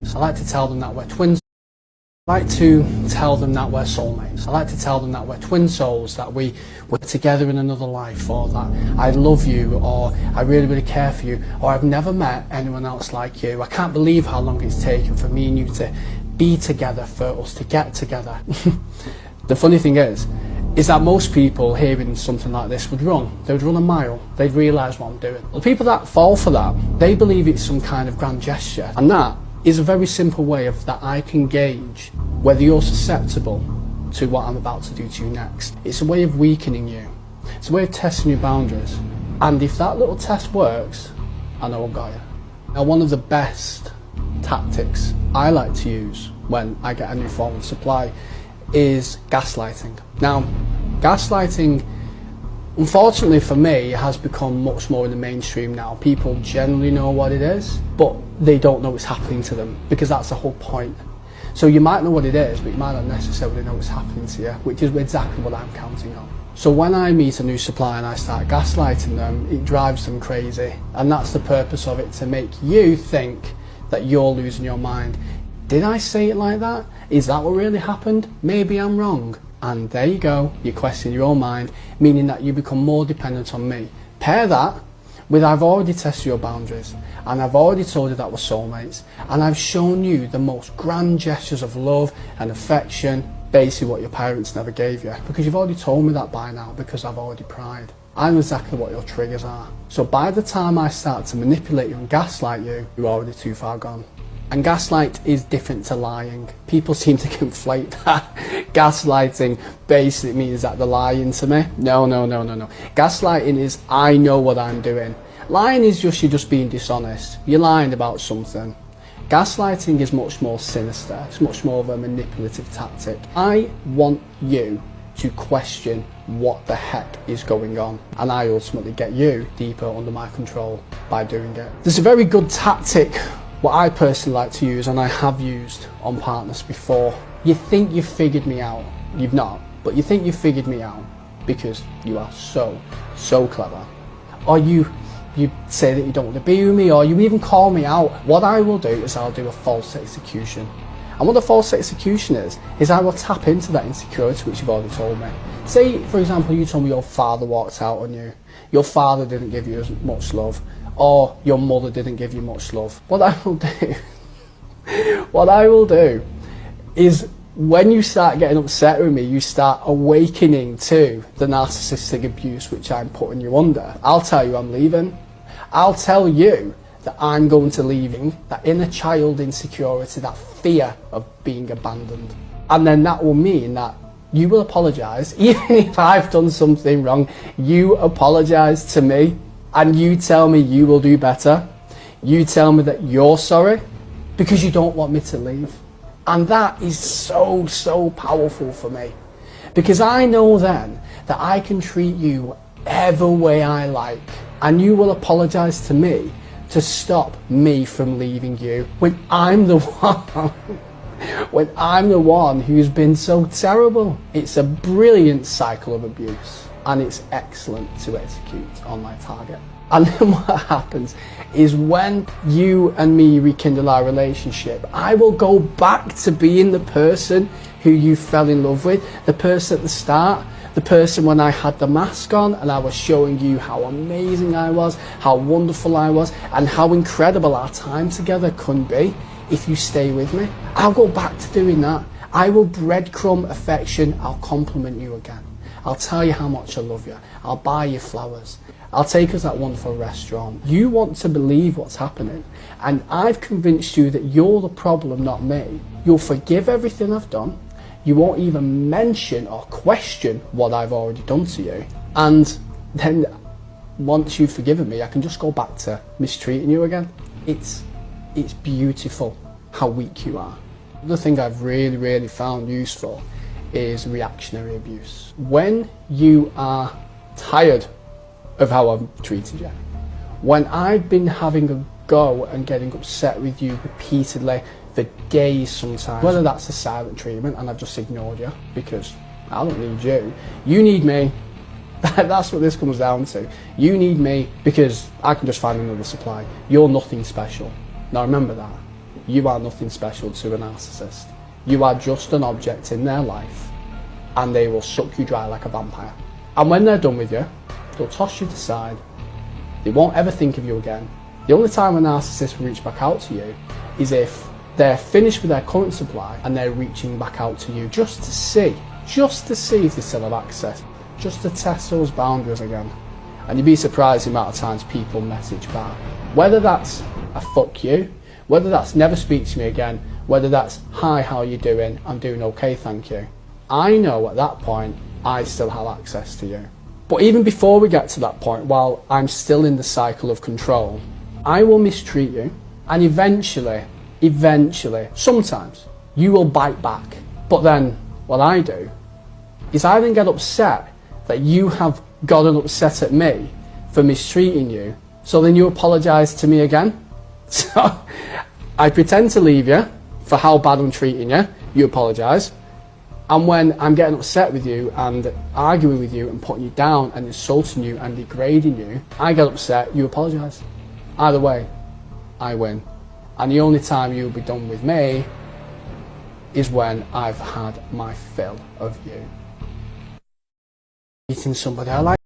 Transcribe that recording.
I like to tell them that we're twins. I like to tell them that we're soulmates. I like to tell them that we're twin souls, that we were together in another life, or that I love you, or I really, really care for you, or I've never met anyone else like you. I can't believe how long it's taken for me and you to be together, for us to get together. The funny thing is that most people hearing something like this would run. They would run a mile. They'd realise what I'm doing. The people that fall for that, they believe it's some kind of grand gesture, and that is a very simple way of that I can gauge whether you're susceptible to what I'm about to do to you next. It's a way of weakening you. It's a way of testing your boundaries. And if that little test works, I know I've got you. Now, one of the best tactics I like to use when I get a new form of supply is gaslighting. Now, gaslighting, unfortunately for me, has become much more in the mainstream now. People generally know what it is, but they don't know it's happening to them, because that's the whole point. So you might know what it is, but you might not necessarily know what's happening to you, which is exactly what I'm counting on. So when I meet a new supplier and I start gaslighting them, it drives them crazy. And that's the purpose of it, to make you think that you're losing your mind. Did I say it like that? Is that what really happened? Maybe I'm wrong. And there you go, you question your own mind, meaning that you become more dependent on me. Pair that with I've already tested your boundaries, and I've already told you that we're soulmates, and I've shown you the most grand gestures of love and affection, basically what your parents never gave you, because you've already told me that by now, because I've already pried. I know exactly what your triggers are. So by the time I start to manipulate you and gaslight you, you're already too far gone. And gaslight is different to lying. People seem to conflate that. Gaslighting basically means that they're lying to me. No. Gaslighting is I know what I'm doing. Lying is you're just being dishonest. You're lying about something. Gaslighting is much more sinister. It's much more of a manipulative tactic. I want you to question what the heck is going on, and I ultimately get you deeper under my control by doing it. There's a very good tactic what I personally like to use, and I have used on partners before. You think you've figured me out. You've not, but you think you've figured me out because you are so clever. Or you say that you don't want to be with me, or you even call me out. What I will do is I'll do a false execution. And what a false execution is I will tap into that insecurity which you've already told me. Say, for example, you told me your father walked out on you. Your father didn't give you as much love, or your mother didn't give you much love. What I will do is when you start getting upset with me, you start awakening to the narcissistic abuse which I'm putting you under. I'll tell you I'm leaving. I'll tell you that I'm going to leaving, that inner child insecurity, that fear of being abandoned. And then that will mean that you will apologise. Even if I've done something wrong, you apologise to me, and you tell me you will do better. You tell me that you're sorry because you don't want me to leave. And that is so powerful for me, because I know then that I can treat you whatever way I like, and you will apologise to me to stop me from leaving you when I'm the one who's been so terrible. It's a brilliant cycle of abuse, and it's excellent to execute on my target. And then what happens is when you and me rekindle our relationship, I will go back to being the person who you fell in love with, the person at the start, the person when I had the mask on and I was showing you how amazing I was, how wonderful I was, and how incredible our time together could be if you stay with me. I'll go back to doing that. I will breadcrumb affection. I'll compliment you again. I'll tell you how much I love you. I'll buy you flowers. I'll take us to that wonderful restaurant. You want to believe what's happening, and I've convinced you that you're the problem, not me. You'll forgive everything I've done. You won't even mention or question what I've already done to you. And then once you've forgiven me, I can just go back to mistreating you again. It's beautiful how weak you are. The thing I've really found useful is reactionary abuse. When you are tired of how I've treated you, when I've been having a go and getting upset with you repeatedly for days sometimes, whether that's a silent treatment and I've just ignored you because I don't need you, you need me. That's what this comes down to. You need me because I can just find another supply. You're nothing special. Now remember that. you are nothing special to a narcissist. You are just an object in their life, and they will suck you dry like a vampire. And when they're done with you, they'll toss you to the side. They won't ever think of you again. The only time a narcissist will reach back out to you is if they're finished with their current supply and they're reaching back out to you just to see if they still have access, just to test those boundaries again. And you'd be surprised the amount of times people message back. Whether that's a fuck you, whether that's never speak to me again, whether that's hi, how you doing, I'm doing okay, thank you. I know at that point I still have access to you. But even before we get to that point, while I'm still in the cycle of control, I will mistreat you, and eventually, sometimes, you will bite back. But then, what I do, is I then get upset that you have gotten upset at me for mistreating you, so then you apologise to me again. So, I pretend to leave you for how bad I'm treating you, you apologise, and when I'm getting upset with you and arguing with you and putting you down and insulting you and degrading you, I get upset, you apologise. Either way, I win. And the only time you'll be done with me is when I've had my fill of you. Meeting somebody I like.